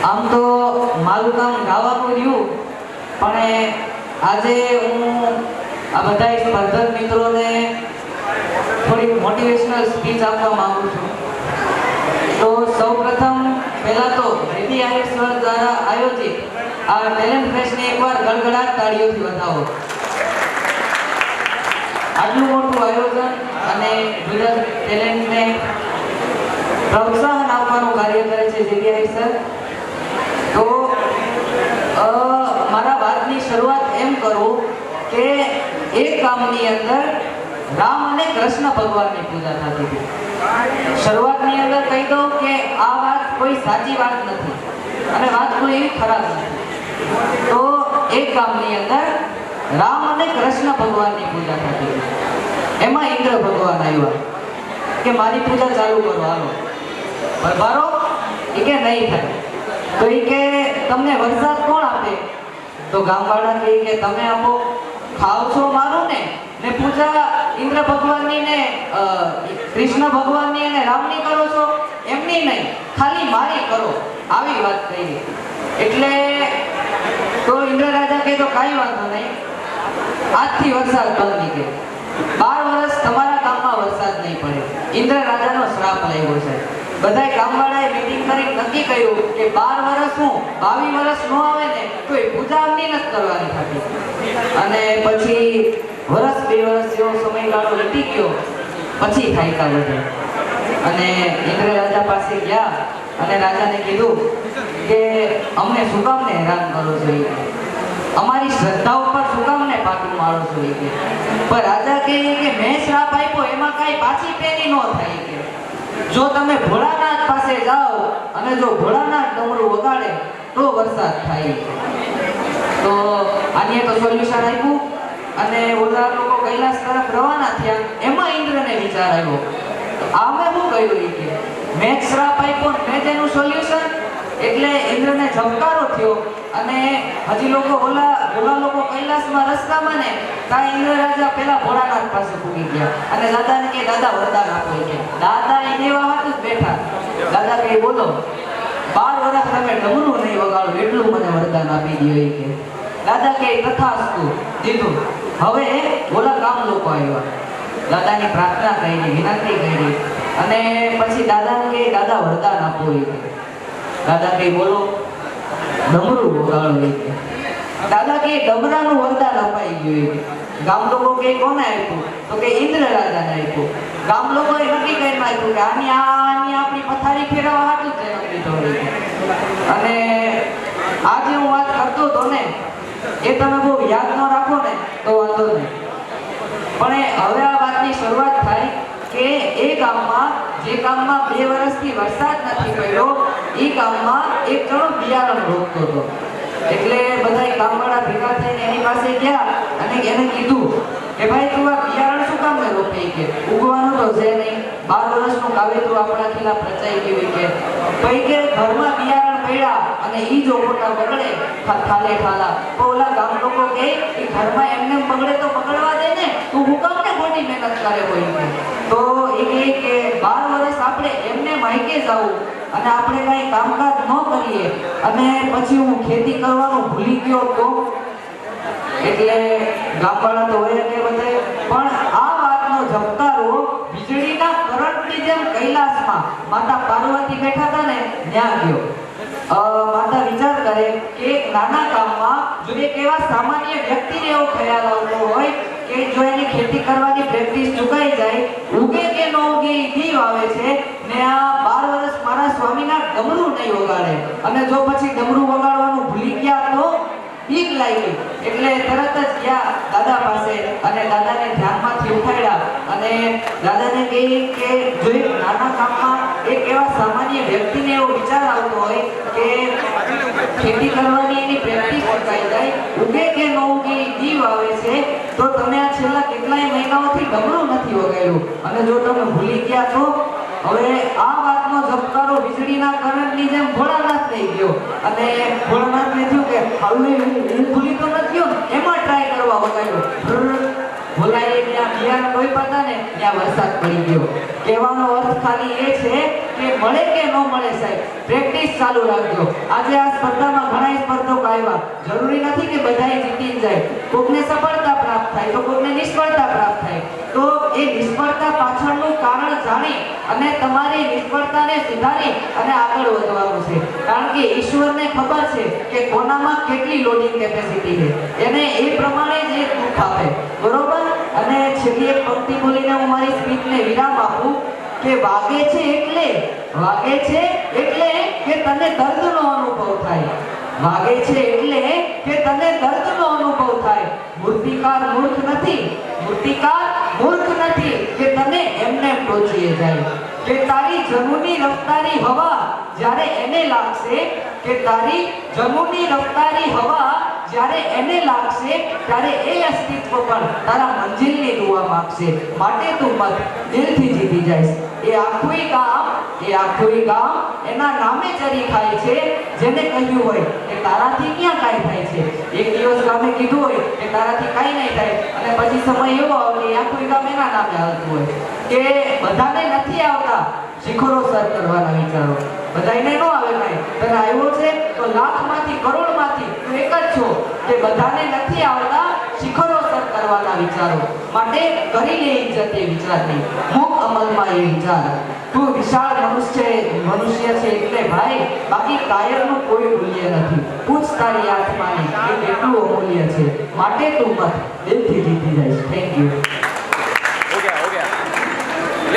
આમ તો મારું કામ ગાવાનું રહ્યું, પણ આજે હું આ બધા સ્પર્ધક મિત્રોને થોડી મોટિવેશનલ સ્પીચ આપવા માંગુ છું. તો સૌપ્રથમ પહેલા તો રેડી આઈએસવર દ્વારા આયોજિત આ ટેલેન્ટ ફેસ્ટને એકવાર ગડગડાટ તાળીઓથી વધાવો. આટલું મોટું આયોજન અને જુદા ટેલેન્ટને પ્રોત્સાહન આપવાનું કાર્ય કરે છે જેબીઆઈ સર. તો મારા વાતની શરૂઆત એમ કરું કે એક ગામની અંદર રામ અને કૃષ્ણ ભગવાનની પૂજા થતી હતી. શરૂઆતની અંદર કહી દઉં કે આ વાત કોઈ સાચી વાત નથી અને વાત કોઈ એવી ખરાબ નથી. તો એક ગામની અંદર રામ અને કૃષ્ણ ભગવાનની પૂજા થતી હતી. એમાં ઇન્દ્ર ભગવાન આવ્યા કે મારી પૂજા ચાલુ કરો, હાલો બરાબર એ કે નહીં થાય. તો એ કે તમને વરસાદ કોણ આપે? તો ગામવાળા કહે કે તમે આપો. ખાવ છો મારું ને પૂજા ઇન્દ્ર ભગવાનની ને કૃષ્ણ ભગવાનની અને રામની કરો છો, એમની નહીં, ખાલી મારી કરો, આવી વાત કહી. એટલે તો ઇન્દ્ર રાજા કહે તો કાંઈ વાંધો નહીં, આજથી વરસાદ બંધ નીકળે, 12 વર્ષ તમારા ગામમાં વરસાદ નહીં પડે. ઇન્દ્ર રાજાનો શ્રાપ લાગ્યો છે. બધા ગામવાળાએ મીટિંગ કરી નક્કી કર્યું કે 12 વર્ષ હું 22 વર્ષ ન આવે ને તો એ પૂજા અમની નથી કરવાની થતી. અને પછી વર્ષ 2 વર્ષ જેવો સમયગાળો વીતી ગયો. પછી થાયકા વધે અને ઇન્દ્ર રાજા પાસે ગયા અને રાજાને કીધું કે અમને શું કામ ને હેરાન કરો છો, અમારી શ્રદ્ધા ઉપર શું કામ ને પાટું મારો છો. પણ રાજા કહે કે મેં શ્રાપ આપ્યો એમાં કાંઈ પાછી પેની ન થાય. કે જો તમે ભોળાનાથ પાસે જાઓ અને જો ભોળાનાથ ડમરું વગાડે તો વરસાદ થાય. તો આને તો સોલ્યુશન આપ્યું અને ઓલા લોકો કૈલાસ તરફ રવાના થયા. એમાં ઇન્દ્રને વિચાર આવ્યો, આમે શું કહ્યું કે મેં શ્રાપ આપ્યો મેં તેનું સોલ્યુશન. એટલે ઇન્દ્રને ઝબકારો થયો અને હજી લોકો ઓલા લોકો કૈલાસમાં રસ્તામાં ને ત્યાં ઇન્દ્ર રાજા પેલા ભોળાનાથ પાસે પૂગી ગયા અને દાદાને કે દાદા વરદાન આપો. કે દાદા એને એવા હાથ જ બેઠા. દાદા કે બોલો 12 વર્ષ તમે ડમરું નહીં વગાડો એટલું મને વરદાન આપી દો. કે દાદા કે તથાસ્તુ દીધું. હવે ઓલા ગામ લોકો આવ્યા, દાદાની પ્રાર્થના કરી, વિનંતી કરી અને પછી દાદાને કે દાદા વરદાન આપો. દાદા કે બોલો ડમરું વગાડો. દાદા કે ડમરાનું વરદાન અપાઈ ગયું. ગામ લોકો કે કોને આપ્યું? તો કે ઇન્દ્ર રાજાને આપ્યું. ગામ લોકોએ નક્કી કરી નાખ્યું કે આની આપણી પથારી ફેરવવા હાટું જ જન્મ લીધો. અને આજે હું વાત કરતો હતો ને એ તમે બહુ યાદ ન રાખો ને તો વાંધો નહીં, પણ હવે આ વાતની શરૂઆત થાય કે એ ગામમાં જે ગામમાં 2 વર્ષથી વરસાદ નથી પડ્યો એ ગામમાં એક જણો બિયારણ રોપતો હતો. એટલે બધા ગામવાળા ભેગા થઈને એની પાસે ગયા અને એને કીધું કે ભાઈ તું આ બિયારણ શું કામ ને રોપે? કે ઉગવાનું તો છે નહીં, 12 વર્ષનું કાવેતું આપણા ખિલાફ રચાઈ ગયું. કે ભાઈ કે ઘરમાં બિયારણ પડ્યા અને ઈ જો મોટા બગડે થાલે થાલા તો ઓલા ગામ લોકો કે ઘરમાં એમને બગડે તો બગડવા દે ને, તું હું કામ ને ખોટી મહેનત કરે હોય. તો એ કહે કે 12 વર્ષ આપણે એમને માયકે જાવું અને આપણે કાંઈ કામકાજ ન કરીએ અને પછી હું ખેતી કરવાનું ભૂલી ગયો તો. એટલે ગામવાળા તો હોય કે બધે, પણ આ વાતનો ઝબકારો વીજળીના કરંટની જેમ કૈલાસમાં માતા પાર્વતી બેઠા હતા ને ત્યાં ગયો. માતા વિચાર કરે કે એક નાના ગામમાં જો એક એવા સામાન્ય વ્યક્તિને એવો ખ્યાલ આવતો હોય કે જો એની ખેતી કરવાની પ્રેક્ટિસ ચૂકાઈ જાય, ઉગે કે ન ઉગે ઈ આવે છે ને આ 12 વર્ષ મારા સ્વામીના ડમરું નહીં વગાડે અને જો પછી ડમરું વગાડવાનું ભૂલી ગયા તો બીક લાગી. એટલે તરત જ ગયા દાદા પાસે અને દાદાને ધ્યાનમાંથી ઉઠાડ્યા અને દાદાને કહી કે જો એક નાના ગામમાં એક એવા સામાન્ય વ્યક્તિને એવો વિચાર આવતો હોય કે ખેતી કરવાની એની પ્રેક્ટિસ ચૂકાઈ જાય, ઉગે કે ન ઉગે દીવ આવે છે, તો તમે આ છેલ્લા કેટલાય મહિનાઓથી ડમરું નથી વગાડ્યું અને જો તમે ભૂલી ગયા તો. હવે આ વાતનો ઝબકારો વીજળીના કરંટની જેમ ભોળાનાથ થઈ ગયો અને ભોળાનાથને થયું કે હવે હું ભૂલી તો નથી ગયો, એમાં ટ્રાય કરવા વગાડ્યો. ભોલાએ ત્યાં બિયારણ કોઈ પતા ને ત્યાં વરસાદ પડી ગયો. કહેવાનો અર્થ ખાલી એ છે કે મળે કે ન મળે સાહેબ, પ્રેક્ટિસ ચાલુ રાખજો. આજે આ સ્પર્ધામાં ઘણા સ્પર્ધકો આવ્યા, જરૂરી નથી કે બધાએ જીતી જ જાય. કોકને સફળતા પ્રાપ્ત થાય તો કોકને નિષ્ફળતા પ્રાપ્ત થાય. તો એ નિષ્ફળતા પાછળનું કારણ જાણી અને તમારી નિષ્ફળતાને સુધારી અને આગળ વધવાનું છે. કારણ કે ઈશ્વરને ખબર છે કે કોનામાં કેટલી લોડિંગ કેપેસિટી છે, એને એ પ્રમાણે જ એ દુઃખ આપે. બરોબર. અને છેલ્લી એક પંક્તિ બોલીને હું મારી સ્પીચને વિરામ આપું કે વાગે છે એટલે કે તને દર્દનો અનુભવ થાય. વાગે છે એટલે કે તને દર્દનો અનુભવ થાય. મૂર્તિકાર મૂર્ખ નથી કે તને એમને ટોચીએ જાય. કે તારી જનૂની રફતારી હવા જ્યારે એને લાગશે, જ્યારે એને લાગશે ત્યારે એ અસ્તિત્વ પણ તારા મંજિલની દુઆ માંગશે. માટે તું મત દિલથી જીતી જઈશ. એ આખું ગામ એના નામે ચરી ખાય છે, જેને કહ્યું હોય કે તારાથી ક્યાં કાંઈ થાય છે. એક દિવસ ગામે કીધું હોય કે તારાથી કાંઈ નહીં થાય, અને પછી સમય એવો આવે કે આખું ગામ એના નામે હાલતું હોય. કે બધાને નથી આવતા શિખરો સર કરવાના વિચારો, બધાને ન આવે કાંઈ. તને આવ્યો છે તો લાખમાંથી કરોડમાંથી તું એક જ છો કે બધાને નથી આવતા શિખરો સર કરવાના વિચારો. માટે કરી લે ઇજ્જત એ વિચારની, મૂક અમલમાં એ વિચાર. તું વિશાળ મનુષ્ય છે એટલે ભાઈ, બાકી કાયરનું કોઈ મૂલ્ય નથી. પૂછ તારી આત્માને કે કેટલું અમૂલ્ય છે. માટે તું મત દિલથી જીતી જઈશ. Thank you.